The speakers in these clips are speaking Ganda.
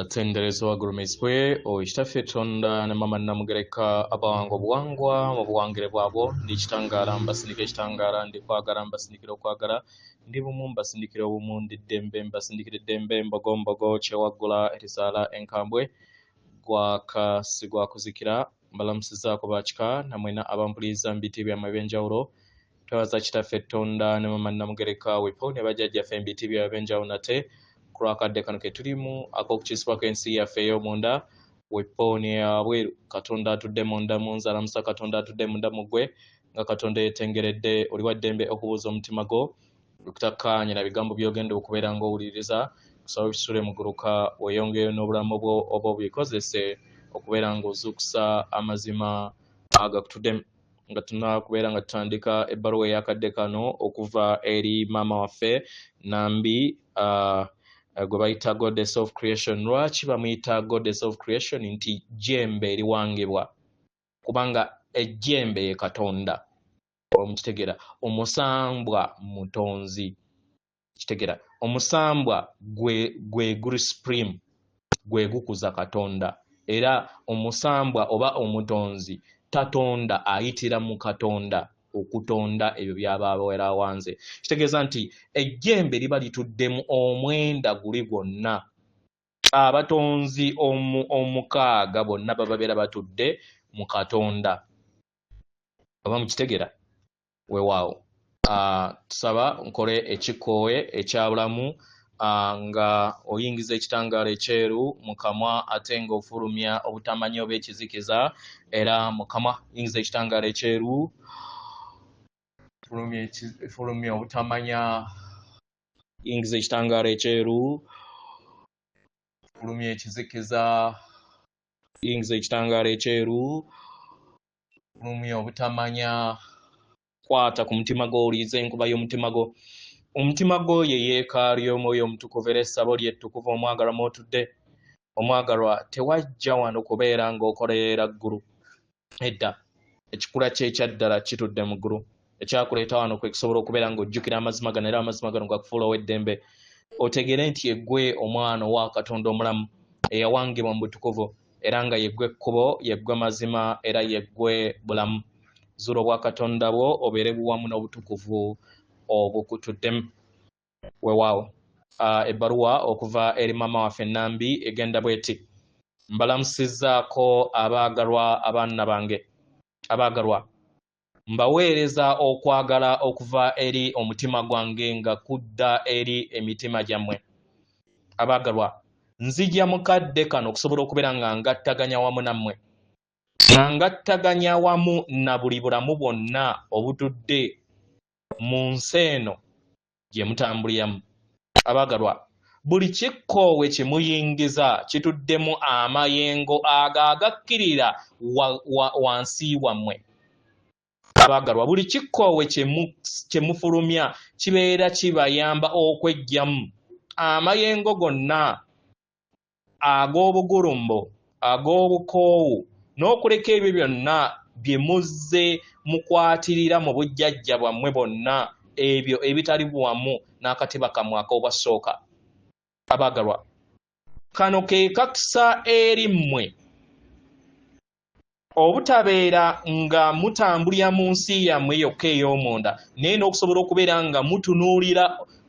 Tenderezo wa gurumiswe o ishitafe tonda na mama namugereka abango buwangwa mu buwangire bwabo ndi kitangara mbasindike kitangara ndi kwagara mbasindikiro kwagara ndi bumu mbasindikiro bumu ndi dembe mbasindikire dembe mbogombogo chewagula erisala enkambwe gwaka sigwa kuzikira mbalamusiza ko bachika namwena abampuliza mbiti bya mabenjawuro twaza kitafe tonda na mama namugereka wepo ne bajajja fe mbiti bya mabenjawuro nate kurakadde kano ke tulimu ak'okukisibwa k'ensi yaffe ey'omunda wepooni abweru katonda atudde munda mu nzala musa katonda atudde munda mu ggwe nga katonda yeetengeredde oli wa ddembe okubuuza omutima gwo okutakkaanya na bigambo by'ogenda okubeera ng'owuliriza kusaba bisule muguruka weeyongeyo n'obulamu bwo oba obubikozese okubeera ng'ozuukusa amazima agakutuddemu nga tunakubeera nga tutandika ebbaluwa ey'akadde kano okuva eri maama waffe Nambi gwe bayita goddess of creation. Lwaki bamuyita goddess of creation? Nti jembe eriwangibwa kubanga ejjembe ye katonda omukitegera omusambwa mutonzi kitegera omusambwa gwe guri supreme gwe gukuza katonda era omusambwa oba omutonzi tatonda ayitira mu katonda okutonda ebyo byabawera wanze kitegeeza nti ejjembe liba lituddemu omwenda guli gwonna abatonzi omukaaga bonna bababeera batudde mu katonda oba mukitegera weewaawo tusaba nkole ekikooye ekyabulamu nga oyingiza ekitangaala ekyeru mu kamwa ate nga ofulumya obutamanya oba ekizikiza era mu kamwa yingiza ekitangaala ekyeru fulumya obutamanya yingiza ekitangaala ekyeru fulumya ekizikiza yingiza ekitangaala ekyeru fulumya obutamanya kwata ku mutima gwo owuliriza enkuba y'omutima gwo omutima gwo ye yeekaalu y'omwoyo omutukuvu era essabo lyettukuvu omwagalwa mw'otudde omwagalwa tewajja wano kubeera ng'okolerera ggulu edda ekikula kye ekyaddala kitudde mu ggulu ekyakuleeta wano kwe kusobola okubeera ng'ojjukira amazima gano era amazima gano gakufuula ow'eddembe otegere nti yeggwe omwana owa katonda omulamu eyawangibwa mu butukuvu era nga yeggwe ekkubo yeggwe mazima era yeggwe bulamu zuula obwa katonda bwo obeere buwamu n'obutukuvu obukutuddemu weewaawo ebbaluwa okuva eri maama waffe Nambi egenda bweti mbalamusizzaako abaagalwa abaana bange abaagalwa mbaweereza okwagala okuva eri omutima gwange nga kudda eri emitima gyammwe abaagalwa nzija mukadde kano okusobola okubeera nga ngattaganya wamu nammwe nga ngattaganya wamu na buli bulamu bwonna obutudde mu nsi eno gye mutambuliramu abaagalwa buli kikkoowe kye muyingiza kituddemu amayengo ago agakkirira wansi wammwe abaagalwa buli kikkoowe kye mufulumya kibeera kibayamba okweggyamu amayengo gonna ag'obugulumbo ag'obukoowu n'okuleka ebyo byonna bye muzze mukwatirira mu bujjajja bwammwe bonna ebyo ebitali buwamu n'akatiba kammwe ak'obwasooka abaagalwa kano ke kakisa eri mmwe obutabeera nga mutambulira mu nsi yammwe yokka ey'omunda naye n'okusobola okubeera nga mutunuulira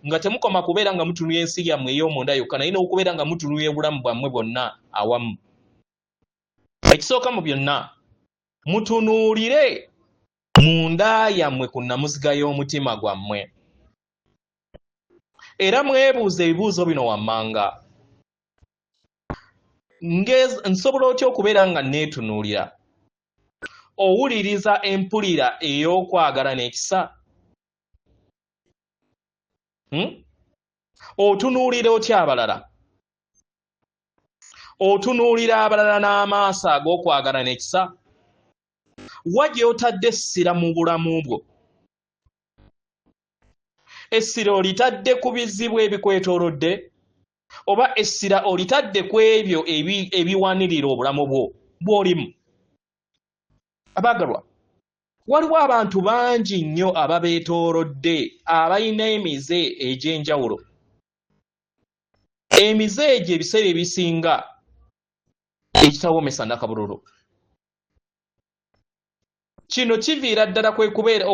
nga temukoma kubeera nga mutunuulira ensi yammwe ey'omunda yokka naye n'okubeera nga mutunuulira obulamu bwammwe bwonna awamu ekisooka mu byonna mutunuulire munda yammwe ku nnamuziga y'omutima gwammwe era mwebuuza ebibuuzo bino wammanga nsobola otya okubeera nga neetunuulira owuliriza empulira ey'okwagala n'ekisa otunuulira otya abalala otunuulira abalala n'amaaso ag'okwagala n'ekisa wajja otadde essira mu bulamu bwo essira olitadde ku bizibu ebikwetoolodde oba essira olitadde ku ebyo ebiwanirira obulamu bwo bw'olimu abaagalwa waliwo abantu bangi nnyo ababeetoolodde abalina emize egy'enjawulo emizeegi ebiseera ebisinga ekitawomesa nakabululu. Kino kiviira ddala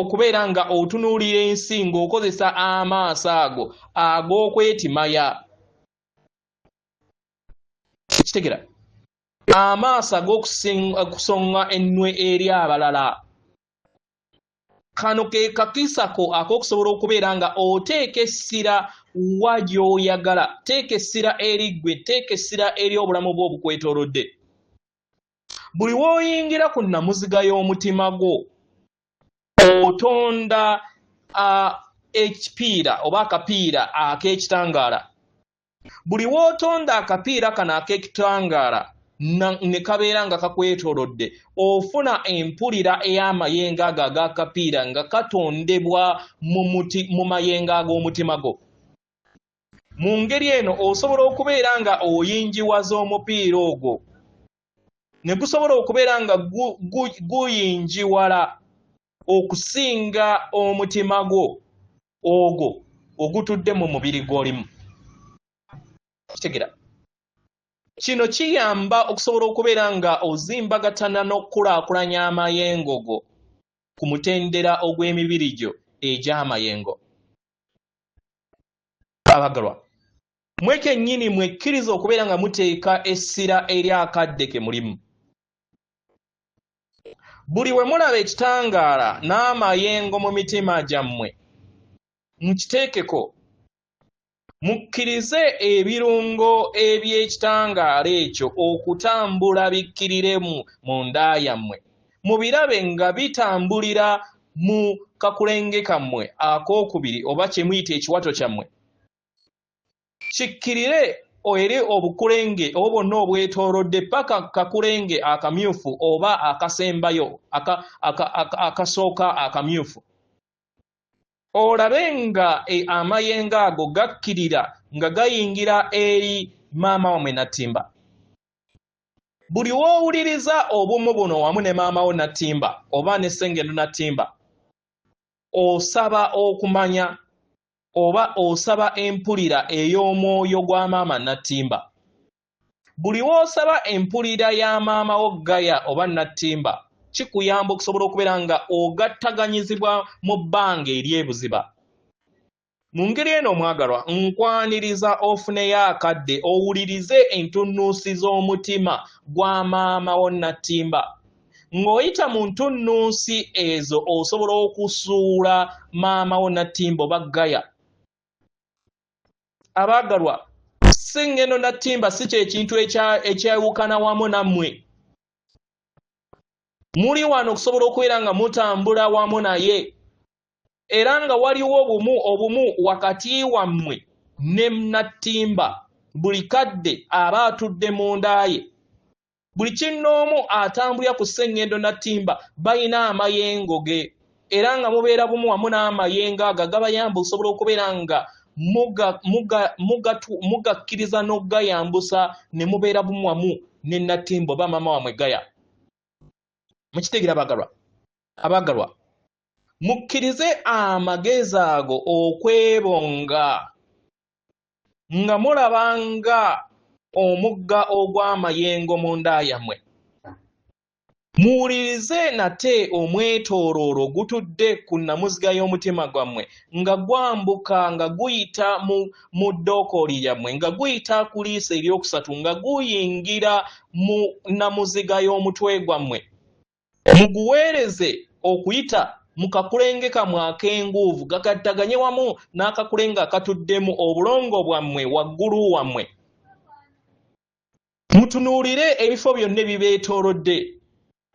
okubeera nga otunuulira ensi ng'okozesa amaaso ago ag'okwetimaya. Kitegera amaaso ag'okusonga ennwe eri abalala. Kano ke kakisako ak'okusobola okubeera nga oteeka essira wa gy'oyagala, teeka essira eri ggwe, teeka essira eri obulamu bwo obukwetoolodde. Buli w'oyingira ku nnamuziga y'omutima gwo otonda ekipiira oba akapiira ak'ekitangaala. Buli w'otonda akapiira kano ak'ekitangaala ne kabeera nga kakwetoolodde, ofuna empulira ey'amayengo ago ag'akapiira nga katondebwa mu mayengo ag'omutima gwo. Mu ngeri eno osobola okubeera nga oyinjiwaza omupiira ogwo ne gusobola okubeera nga guyinjiwala okusinga omutima gwo ogwo ogutudde mu mubiri gw'olimu. Kitegera kino kiyamba okusobola okubeera nga ozimbagatana n'okukulaakulanya amayengo go ku mutendera ogw'emibiri gyo egy'amayengo. Abagalwa, mwe kennyini mwekkiriza okubeera nga muteeka essira eri akadde ke mulimu. Buli we mulaba ekitangaala n'amayengo mu mitima gyammwe, mukiteekeko, mukkirize ebirungo eby'ekitangaala ekyo okutambula bikkirire mu nda yammwe, mubirabe nga bitambulira mu kakulenge kammwe akookubiri oba kye muyita ekiwato kyammwe. Kikkirire eri obukulenge oba bwonna obwetoolodde paka kakulenge akamyufu oba akasembayo akasooka akamyufu. Olabe nga amayengo ago gakkirira nga gayingira eri maama wamwe Nattimba. Buli w'owuliriza obumu buno wamu ne maama wo Nattimba oba ne ssengendo Nattimba, osaba okumanya oba osaba empulira ey'omwoyo gwa maama Nattimba. Buli w'osaba empulira ya maama wo Gaya oba Nattimba, kikuyamba okusobola okubeera nga ogattaganyizibwa mu bbanga ery'ebuziba. Mu ngeri eno omwagalwa, nkwaniriza ofuneyo akadde owulirize entunnunsi z'omutima gwa maama wo Nattimba. Ng'oyita mu ntunnunsi ezo osobola okusuula maama wo Nattimba oba Gaya. Abaagalwa, ssengendo Nattimba si kyekintu ekyewukana wamu nammwe. Muli wano okusobola okubeera nga mutambula wamu naye, era nga waliwo obumu wakati wammwe ne Nattimba. Buli kadde aba atudde mu nda ye, buli kinnoomu atambulira ku ssengendo Nattimba balina amayengo ge, era nga mubeera bumu wamu n'amayengo ago gabayamba okusobola okubeera nga mugakkiriza n'ogayambusa ne mubeera bumu wamu ne Nattimba oba maama wamwe Gaya. Mukitegeera abaagalwa, mukkirize amagezi ago okwebonga nga mulabanga omugga ogw'amayengo mu nda yammwe. Muwulirize nate omwetooloolo gutudde ku nnamuziga y'omutima gwammwe nga gwambuka nga guyita mu ddookooli lyammwe, nga guyita ku liiso eryokusatu, nga guyingira mu nnamuziga y'omutwe gwammwe. Muguweereze okuyita mu kakulenge kammwe ak'enguuvu gagattaganye wamu n'akakulenge akatuddemu obulongo bwammwe waggulu wammwe. Mutunuulire ebifo byonna ebibeetoolodde.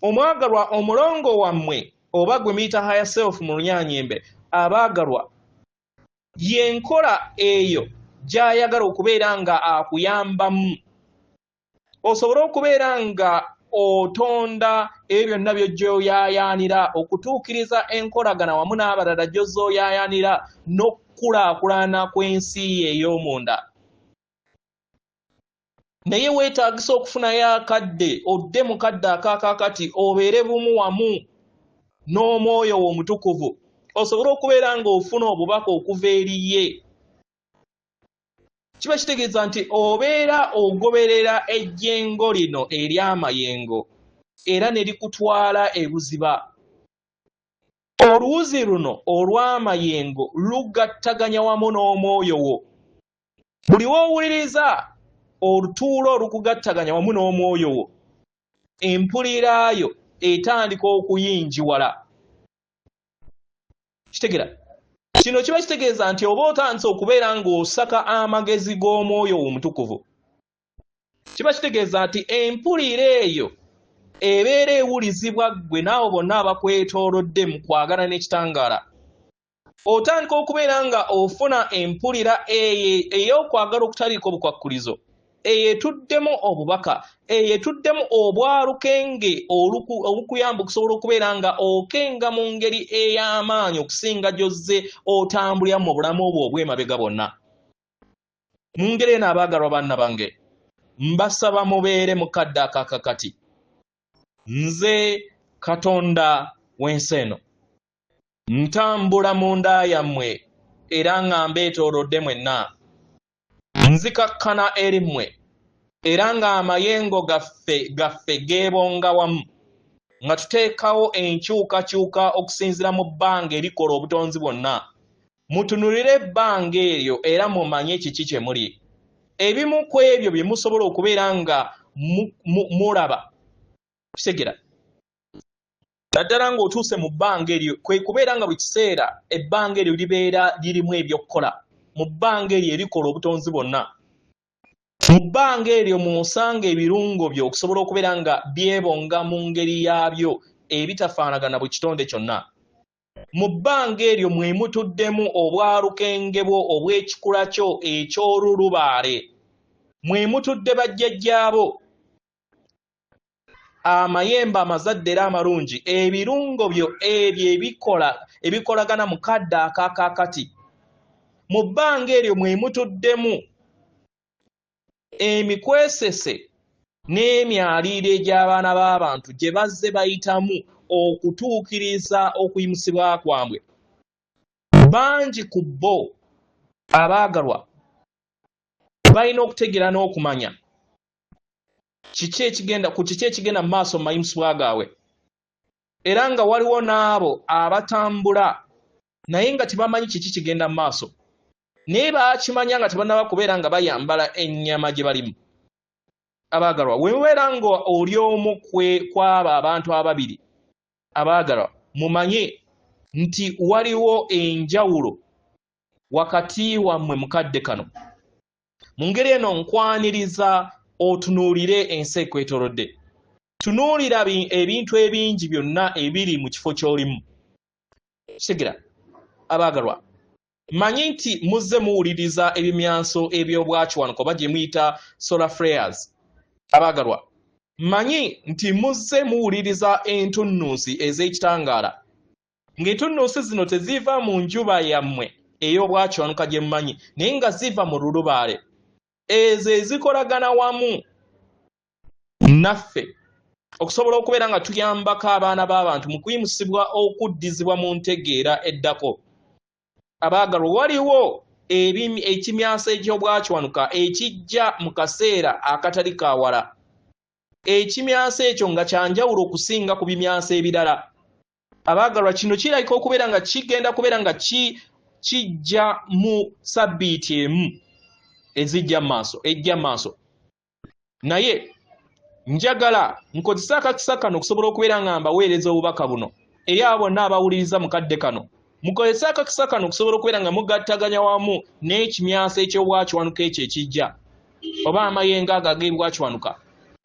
Omwagalwa, omulongo wammwe oba gwe muyita higher self mu Lunyaanyimbe, abaagalwa, y'enkola eyo gy'ayagala okubeera nga akuyambamu osobole okubeera nga otonda ebyo byonna by'ojooyaayaanira okutuukiriza enkolagana wamu n'abalala gy'ozooyaayaanira n'okukulaakulana kw'ensi ye ey'omunda. Naye weetaagisa okufunayo akadde, odde mu kadde akaakakati obeere bumu wamu n'omwoyo wo omutukuvu, osobole okubeera ng'ofuna obubaka okuva eri ye. kiba kitegeeza nti obeera ogoberera ejjengo lino ery'amayengo era ne likutwala ebuziba. Oluwuzi luno olw'amayengo lugattaganya wamu n'omwoyo wo. Buli w'owuliriza olutuulo olukugattaganya wamu n'omwoyo wo, empuliraayo etandika okuyinjiwala. Kitegeera? Kino kiba kitegeeza nti oba otandise okubeera ng'osaka amagezi g'omwoyo omutukuvu, kiba kitegeeza nti empulira eyo ebeera ewulizibwa ggwe naawe bonna abakwetoolodde mu kwagala n'ekitangaala. Otandika okubeera nga ofuna empulira ey'okwagala okutaliiko bukwakkulizo, eyetuddemu obubaka, eyetuddemu obwalukenge obukuyamba okusobola okubeera nga okenga mu ngeri ey'amaanyi okusinga gy'ozze otambulira mu bulamu obwo obw'emabega bwonna. Mu ngeri eno abaagalwa banna bange, mbasaba mubeere mu kadde akakakati. Nze Katonda w'ensi eno ntambula mu nda yammwe era nga mbeetoolodde mwenna. Nzikakkana eri mmwe era nga amayengo gaffe geebonga wamu nga tuteekawo enkyukakyuka okusinziira mu bbanga erikola obutonzi bwonna. Mutunulire ebbanga eryo era mumanye kiki kye muli. Ebimu ku ebyo bye musobola okubeera nga mulaba. Kitegeera? Naddala ng'otuuse mu bbanga eryo kwe kubeera nga buli kiseera ebbanga eryo libeera lirimu ebyokkola. Mu bbanga eryo erikola obutonzi bwonna. Mu bbanga eryo mw'osanga ebirungo byo okusobola okubeera nga byebonga mu ngeri yaabyo ebitafaanagana buli kitonde kyonna. Mu bbanga eryo mwe mutuddemu obwalukenge bwo obw'ekikula kyo eky'olulubaale. Mwe mutudde bajjajjaabo, amayembe amazadde era amalungi, ebirungo byo ebyo ebikolagana mu kadde akakakati. Mu bbanga eryo mwe mutuddemu emikwesese n'emyaliiro egy'abaana b'abantu gye bazze bayitamu okutuukiriza okuyimusibwa kwabwe. Bangi ku bo abaagalwa balina okutegeera n'okumanya kiki ekigenda mu maaso mu mayimusibwa gaabwe, era nga waliwo n'abo abatambula naye nga tebamanyi kiki kigenda mu maaso, naye baakimanya nga tebannaba kubeera nga bayambala ennyama gye balimu. Abaagalwa, we mubeera nga oli omu kw'abo abantu ababiri abaagalwa, mumanye nti waliwo enjawulo wakati wammwe mu kadde kano. Mu ngeri eno nkwaniriza otunuulire ensi ekwetoolodde. Tunuulira ebintu ebingi byonna ebiri mu kifo ky'olimu. Kitegeera? Abaagalwa, manyi nti muzze muwuliriza ebimyanso eby'obwakiwanuka oba gye muyita solar flares. Abaagalwa, manyi nti muzze muwuliriza entunnunsi ez'ekitangaala. Ng'entunnunsi zino teziva mu njuba yammwe ey'obwakiwanuka gye mumanyi, naye nga ziva mu lulubaale. Ezo ezikolagana wamu naffe okusobola okubeera nga tuyambako abaana b'abantu mu kuyimusibwa okuddizibwa mu ntegeera eddako. Abaagalwa, waliwo ekimyanso eky'obwakiwanuka ekijja mu kaseera akatali kaawala. Ekimyanso ekyo nga kyanjawulo okusinga ku bimyanso ebirala. Abaagalwa, kino kirabika okubeera nga kigenda kubeera nga kijja mu sabbiiti emu ejja maaso. Naye njagala nkozese akakisa kano okusobola okubeera nga mbaweereza obubaka buno eri abo bonna abawuliriza mu kadde kano. Mukozese akakisa kano okusobola okubeera nga mugattaganya wamu n'ekimyanso eky'obwakiwanuka ekyo ekijja oba amayengo ago ag'ebwakiwanuka.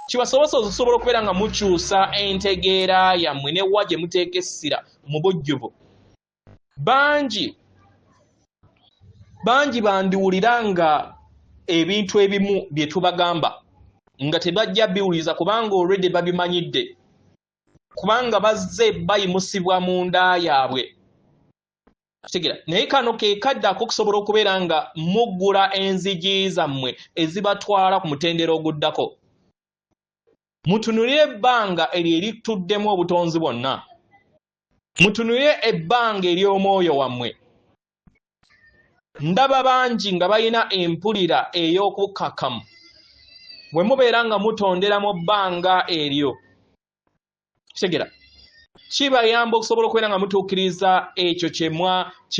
Kibasobose okusobola okubeera nga mukyusa entegeera yammwe newa gye muteeka essira mu bujjuvu. Bangi bandiwulira nga ebintu ebimu bye tubagamba nga tebajja biwuliriza kubanga already babimanyidde, kubanga bazze bayimusibwa mu nda yaabwe. Kitegeera? Naye kano ke kadde okusobola okubeera nga muggula enzigi zammwe ezibatwala ku mutendera oguddako. Mutunulire ebbanga eryo erituddemu obutonzi bwonna. Mutunulire ebbanga ery'omwoyo wammwe. ndaba bangi nga balina empulira ey'okukakamu bwe mubeera nga mutondera mu bbanga eryo kitegera kibayamba okusobola okubeera nga mutuukiriza ekyo kye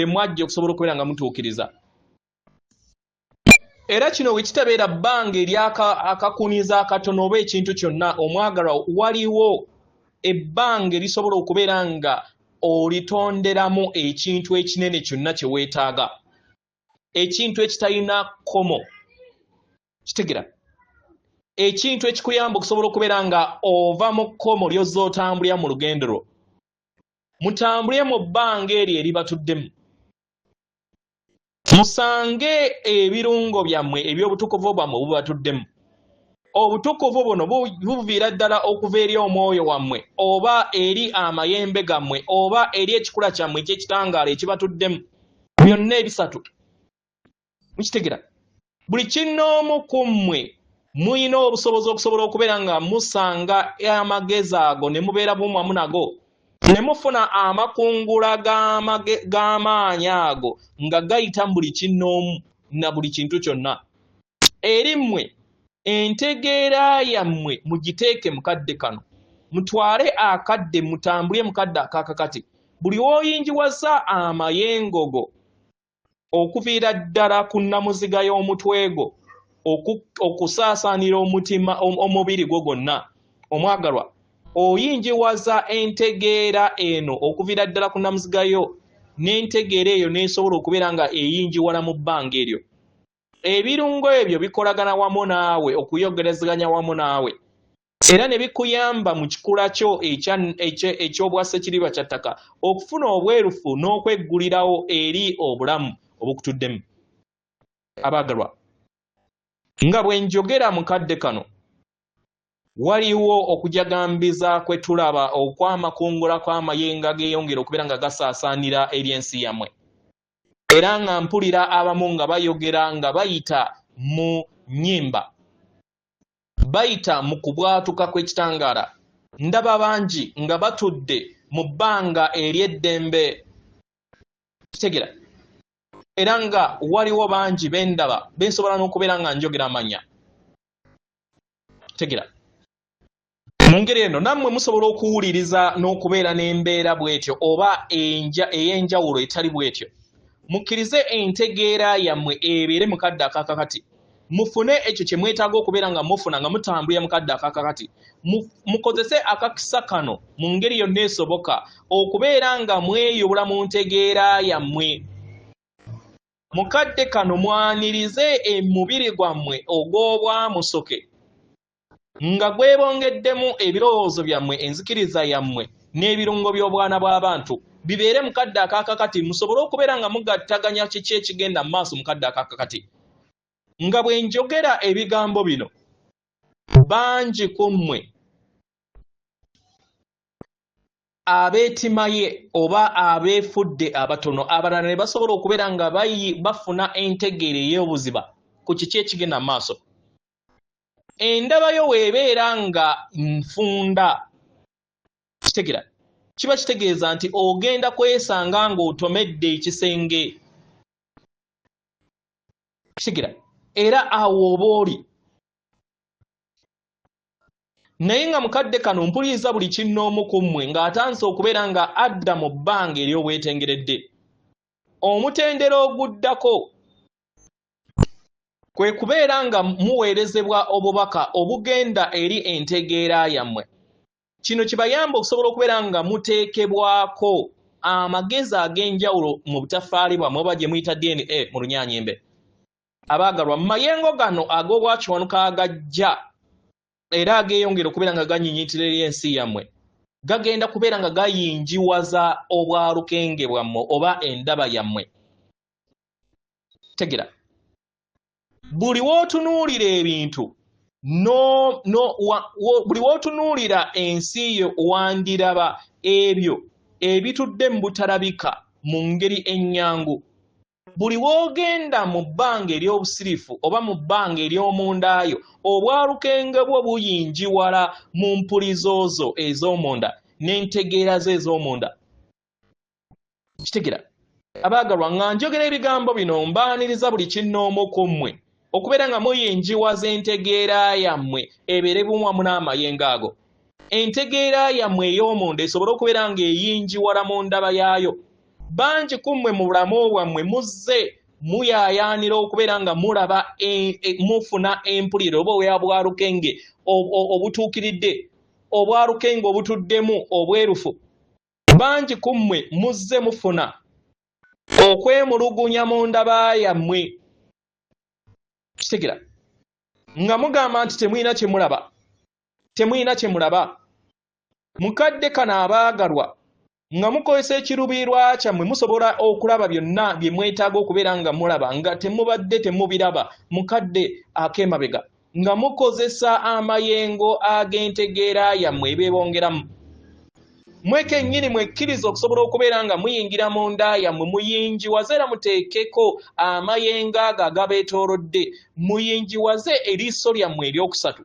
mwajja okusobola okubeera nga mutuukiriza. Era kino bwe kitabeera bbanga eryakakuniza akatono oba ekintu kyonna omwagalwa, waliwo ebbanga erisobola okubeera nga olitonderamu ekintu ekinene kyonna kye weetaaga, ekintu ekitalina kkomo kitegera, ekintu ekikuyamba okusobola okubeera nga ova mu kkomo ly'ozza otambulira mu lugendo lwo. Mutambulire mu bbanga eryo eribatuddemu, musange ebirungo byammwe eby'obutukuvu bwammwe bubatuddemu. Obutukuvu buno buviira ddala okuva eri omwoyo wammwe oba eri amayembe gammwe oba eri ekikula kyammwe eky'ekitangaala ekibatuddemu, byonna ebisatu mukitegera. Buli kinnoomu ku mmwe muyina obusobozi okusobola okubeera nga musanga amagezi ago ne mubeera bumwamu nago, ne mufuna amakungula g'amaanyi ago nga gayita mu buli kinnoomu na buli kintu kyonna. Eri mmwe entegeera yammwe mugiteeke mu kadde kano, mutwale akadde mutambulire mu kadde akakakati. Buli w'oyingiwaza amayengo go okuviira ddala ku nnamuziga y'omutwe gwo okusaasaanira omutima omubiri gwo gwonna omwagalwa, oyingiwaza entegeera eno okuviira ddala ku nnamuziga yo, n'entegeera eyo nesobola okubeera nga eyingiwala mu bbanga eryo. Ebirungo ebyo bikolagana wamu naawe, okuyogerezeganya wamu naawe, era ne bikuyamba mu kikula kyo eky'obwassa ekiriba kya ttaka okufuna obwerufu n'okweggulirawo eri obulamu obukutuddemu. Abaagalwa, nga bwe njogera mu kadde kano, waliwo okujagambiza kwe tulaba okw'amakungula kw'amayengo geeyongera okubeera nga gasaasaanira eri ensi yammwe. Era nga mpulira abamu nga bayogera nga bayita mu nnyimba, bayita mu kubwatuka kw'ekitangaala. Ndaba bangi nga batudde mu bbanga ery'eddembe kitegera, era nga waliwo bangi bendaba bensobola n'okubeera nga njogera amanya kitegera. Mu ngeri eno nammwe musobola okuwuliriza n'okubeera n'embeera bw'etyo oba ey'enjawulo etali bw'etyo. Mukkirize entegeera yammwe ebeere mu kadde akakakati, mufune ekyo kye mwetaaga okubeera nga mufuna nga mutambulira mu kadde akakakati. Mukozese akakisa kano mu ngeri yonna esoboka okubeera nga mweyubula mu ntegeera yammwe. Mu kadde kano mwanirize emubiri gwammwe ogw'obwamusoke nga gwebongeddemu ebirowoozo byammwe, enzikiriza yammwe n'ebirungo by'obwana bw'abantu bibeere mu kadde akakakati, musobole okubeera nga mugattaganya kiki ekigenda mu maaso mu kadde akakakati. Nga bwe njogera ebigambo bino, bangi ku mmwe abeetimaye oba abeefudde abatono, abalala ne basobola okubeera nga bafuna entegeera ey'obuziba ku kiki ekigenda mu maaso. Endaba yo weebeera nga nfunda kitegera, kiba kitegeeza nti ogenda kwesanga ng'otomedde ekisenge kitegera, era awo oba oli. Naye nga mu kadde kano mpuliriza buli kinnoomu ku mmwe ng'atandise okubeera nga adda mu bbanga ery'obwetengeredde. Omutendera oguddako kwe kubeera nga muweerezebwa obubaka obugenda eri entegeera yammwe. Kino kibayamba okusobola okubeera nga muteekebwako amagezi ag'enjawulo mu butafaali bwammwe oba gye muyita DNA mu lunyaanyimbe. Abaagalwa, mu mayengo gano ag'obwakiwanuka agajja era ageeyongera okubeera nga ganyinyiitira eri ensi yammwe, gagenda kubeera nga gayingiwaza obwalukenge bwammwe oba endaba yammwe. Tegera, buli w'otunuulira ebintu buli w'otunuulira ensi yo wandiraba ebyo ebitudde mu butalabika mu ngeri ennyangu. Buli w'ogenda mu bbanga ery'obusirifu oba mu bbanga ery'omundaayo, obwalukenge bwo buyingiwala mu mpulizo zo ez'omunda n'entegeera ze ez'omunda. Kitegera, Abaagalwa nga njogera ebigambo bino mbaaniriza buli kinnoomu ku mmwe okubeera nga muyinjiwaza entegeera yammwe ebeere bumu wamu n'amayengo ago. Entegeera yammwe ey'omunda esobole okubeera ng'eyinjiwala mu ndaba yaayo. Bangi ku mmwe mu bulamu bwammwe muzze muyaayaanira okubeera nga mulaba mufuna empulira oba obwa bwalukenge obutuukiridde, obwalukenge obutuddemu obwerufu. Bangi ku mmwe muzze mufuna okwemulugunya mu ndaba yammwe. Kitegeera nga mugamba nti temulina kye mulaba. Mukadde kano abaagalwa nga mukozesa ekiruubirirwa kyammwe musobola okulaba byonna bye mwetaaga okubeera nga mulaba nga temubadde temubiraba mukadde ak'emabega, nga mukozesa amayengo ag'entegeera yammwe ebeebongeramu. Mwe kennyini mwekkiriza okusobola okubeera nga muyingira mu nda yammwe muyinjiwaze era muteekeko amayengo ago agabeetoolodde. Muyinjiwaze eriiso lyammwe eryokusatu,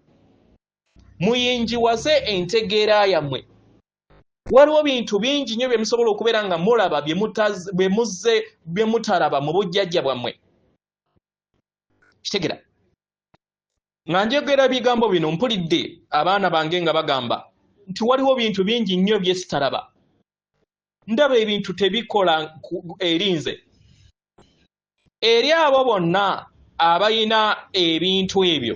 muyinjiwaze entegeera yammwe. Waliwo bintu bingi nnyo bye musobola okubeera nga mulaba bye mutalaba mu bujjajja bwammwe. Kitegeera nga njogera ebigambo bino mpulidde abaana bange nga bagamba nti waliwo bintu bingi nnyo bye sitalaba. Ndaba ebintu tebikola erinze. Eri abo bonna abayina ebintu ebyo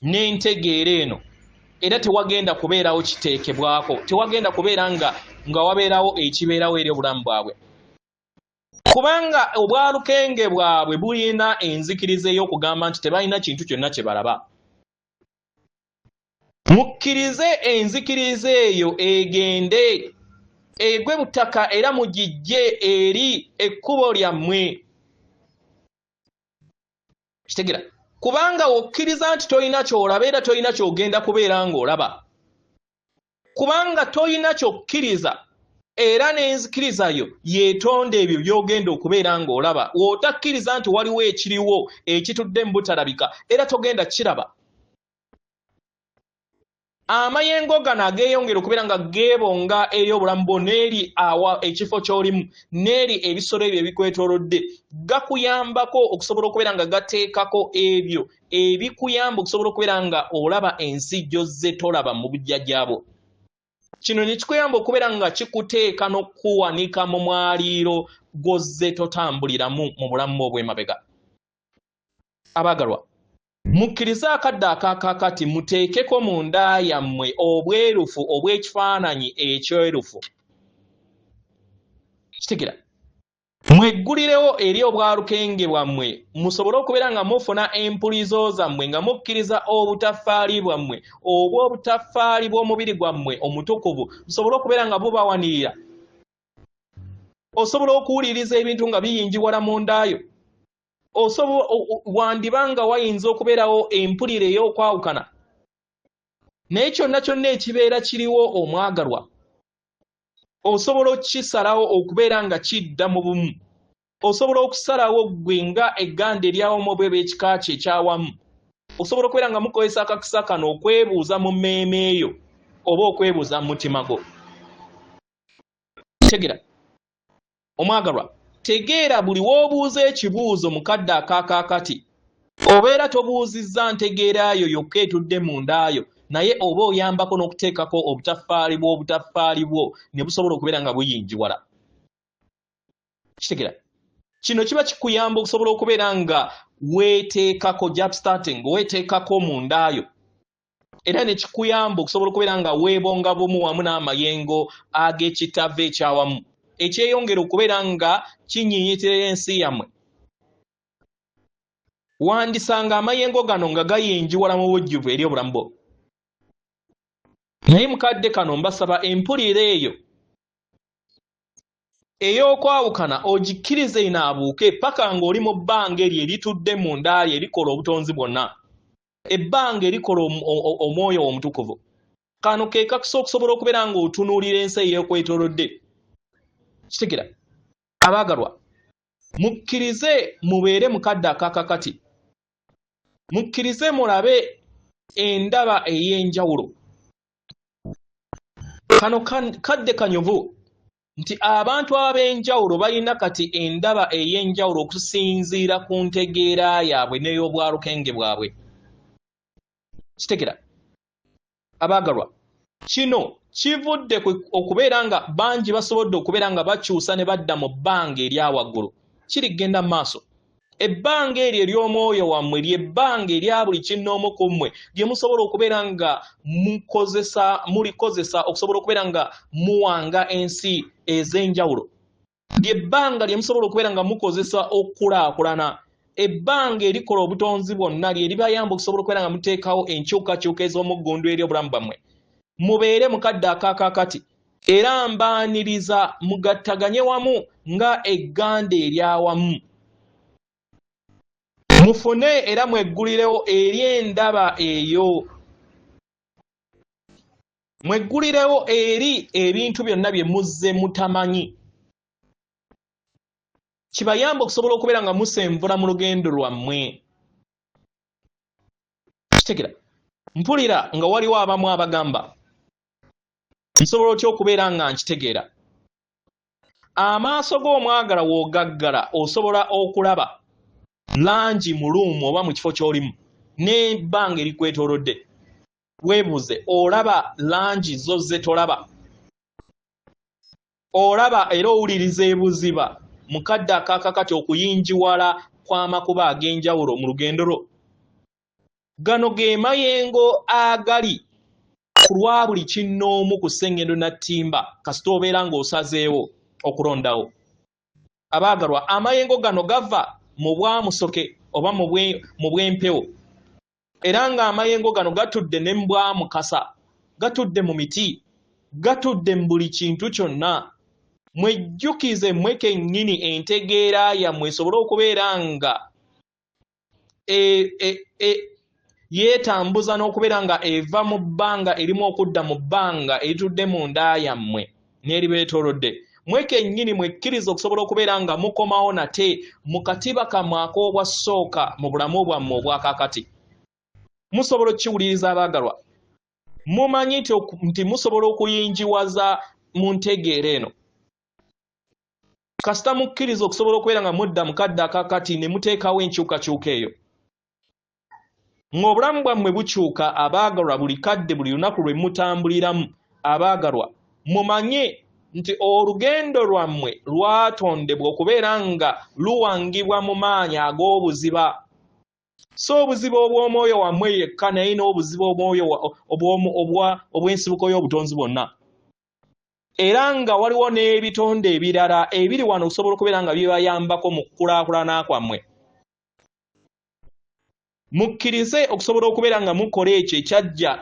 n'entegeera eno, era tewagenda kubeerawo kiteekebwako, tewagenda kubeera nga wabeerawo ekibeerawo eri obulamu bwabwe. Kubanga obwalukenge bwabwe bulina enzikiriza ey'okugamba nti tebalina kintu kyonna kye balaba. Mukkirize enzikiriza eyo egende egwe butaka era mugijje eri ekkubo lyammwe. Kitegeera kubanga okkiriza nti tolina ky'olaba era tolina ky'ogenda kubeera ng'olaba. Kubanga tolina ky'okkiriza era n'enzikiriza yo yeetonda ebyo by'ogenda okubeera ng'olaba. W'otakkiriza nti waliwo ekiriwo ekitudde mu butalabika era togenda kiraba. Amayengo gano ageeyongera okubeera nga geebonga eri obulamu bwo n'eri ekifo ky'olimu n'eri ebisolo ebyo ebikwetoolodde, gakuyambako okusobola okubeera nga gateekako ebyo ebikuyamba okusobola okubeera nga olaba ensi gy'ozze tolaba mu bujjajjaabo. Kino ne kikuyamba okubeera nga kikuteeka n'okuwanika mu mwaliiro gw'ozze totambuliramu mu bulamu obw'emabega. Abaagalwa, mukkirize akadde akaakakati muteekeko mu nda yammwe obwerufu obw'ekifaananyi ekyerufu. Kitegeera mweggulirewo eri obwalukenge bwammwe musobole okubeera nga mufuna empulizo zammwe nga mukkiriza obutaffaali bwammwe oba obutaffaali bw'omubiri gwammwe omutukuvu busobole okubeera nga bubawanirira. Osobola okuwuliriza ebintu nga biyinjiwala mu ndaayo. Wandibanga wayinza okubeerawo empulira ey'okwawukana, naye kyonna kyonna ekibeera kiriwo omwagalwa osobola okukisalawo okubeera nga kidda mu bumu. Osobola okusalawo ggwe nga egganda eryawamu bwe b'ekika kye ekyawamu. Osobola okubeera nga mukozesa akakisa kano okwebuuza mu mmeeme eyo oba okwebuuza mu mutima gwo. Tegeera omwagalwa, tegeera buli w'obuuza ekibuuzo mu kadde akaakakati obeera tobuuzizza ntegeerayo yokka etudde mu ndaayo, naye oba oyambako n'okuteekako obutaffaali bwo ne busobola okubeera nga buyinjiwala. Kitegeera kino kiba kikuyamba okusobola okubeera nga weeteekako jump-starting, weeteekako mu ndaayo, era ne kikuyamba okusobola okubeera nga weebonga bumu wamu n'amayengo ag'ekitava ekyawamu ekyeyongera okubeera nga kinyinyitira ensi yammwe. Wandisanga amayengo gano nga gayinjiwala mu bujjuvu eri obulamu bwo. Naye mukadde kano mbasaba empulira eyo ey'okwawukana ogikkirize inaabuuke paka ng'oli mu bbanga eryo eritudde mu ndaalyo erikola obutonzi bwonna, ebbanga erikola omwoyo omutukuvu. Kano ke kakusa okusobola okubeera ng'otunuulira ensi ey'okwetoolodde. Kitegeera abaagalwa, mukkirize mubeere mu kadde akaakakati, mukkirize mulabe endaba ey'enjawulo. Kano kadde kanyovu nti abantu ab'enjawulo balina kati endaba ey'enjawulo okusinziira ku ntegeera yaabwe n'ey'obwarukenge bwabwe. Kitegera abaagalwa, kino kivudde okubeera nga bangi basobodde okubeera nga bakyusa ne badda mu bbanga eryawaggulu. Kirigenda mu maaso. Ebbanga eryo ery'omwoyo wammwe ly'ebbanga erya buli kinnoomu ku mmwe lye musobola okubeera nga mulikozesa okusobola okubeera nga muwanga ensi ez'enjawulo. Ly'ebbanga lye musobola okubeera nga mukozesa okukulaakulana. Ebbanga erikola obutonzi bwonna lye libayamba okusobola okubeera nga muteekawo enkyukakyuka ez'omuggundu eri obulamu bwammwe. Mubeere mu kadde akaakakati era mbaaniriza mugattaganye wamu nga egganda eryawamu. Mufune era mweggulirewo eri endaba eyo. Mweggulirewo eri ebintu byonna bye muzze mutamanyi. Kibayamba okusobola okubeera nga musenvula mu lugendo lwammwe. Kitegera mpulira nga waliwo abamu abagamba nsobola otya okubeera nga nkitegeera. Amaaso g'omwagala w'ogaggala osobola okulaba langi mu luumu oba mu kifo ky'olimu n'ebbanga erikwetoolodde. Weebuuze, olaba langi zo ze tolaba? Olaba era owuliriza ebuziba mu kadde akaakakati okuyinjiwala kw'amakuba ag'enjawulo mu lugendo lwo? Gano ge mayengo agali ku lwa buli kinnoomu ku sseŋŋendo na ttimba kasita obeera ng'osazeewo okulondawo. Abaagalwa, amayengo gano gava mu bwamusoke oba mu bw'empewo, era ng'amayengo gano gatudde ne mu bwamukasa, gatudde mu miti, gatudde mu buli kintu kyonna. Mwejjukize mmwe kennyini entegeera yammwe esobole okubeera nga yeetambuza n'okubeera nga eva mu bbanga erimu okudda mu bbanga eritudde mu nda yammwe n'eribeetoolodde. Mmwe kennyini mwekkiriza okusobola okubeera nga mukomawo nate mu katiba kammwe ak'obwasooka mu bulamu bwammwe obwakaakati. Musobola okukiwuliriza abaagalwa? Mumanyi nti musobola okuyinjiwaza mu ntegeera eno kasita mukkiriza okusobola okubeera nga mudda mu kadde akaakati ne muteekawo enkyukakyuka eyo. Ng'obulamu bwammwe bukyuka abaagalwa buli kadde buli lunaku lwe mutambuliramu. Abaagalwa, mumanye nti olugendo lwammwe lwatondebwa okubeera nga luwangibwa mu maanyi ag'obuziba. So obuziba obw'omwoyo wammwe yekka naye n'obuziba obw'omwoyo obw'ensibuko y'obutonzi bwonna. Era nga waliwo n'ebitonde ebirala ebiri wano okusobola okubeera nga bibayambako mu kukulaakulana kwammwe. Mukkirize okusobola okubeera nga mukola ekyo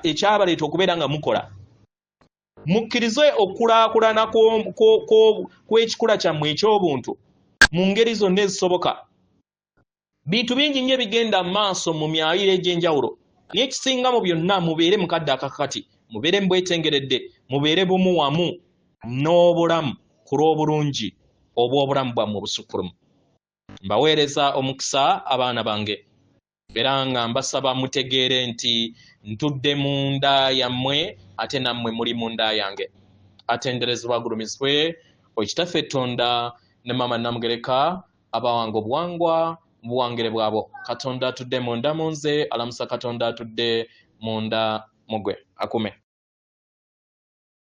ekyabaleeta okubeera nga mukola. Mukkirize okukulaakulana kw'ekikula kyammwe eky'obuntu mu ngeri zonna ezisoboka. Bintu bingi nnyo bigenda mu maaso mu myayiro egy'enjawulo, naye ekisinga mu byonna mubeere mu kadde akakati, mubeere mu bwetengeredde, mubeere bumu wamu n'obulamu ku lw'obulungi obw'obulamu bwammwe obusukkulumu. Mbaweereza omukisa abaana bange, era nga mbasaba mutegeere nti ntudde mu nda yammwe ate nammwe muli mu nda yange. Atenderezebwa agulumizibwe Kitaffe Tonda ne Maama Namugereka abawanga obuwangwa mu buwangire bwabo. Katonda atudde munda mu nze, alamusa Katonda atudde munda mu gwe. Akume.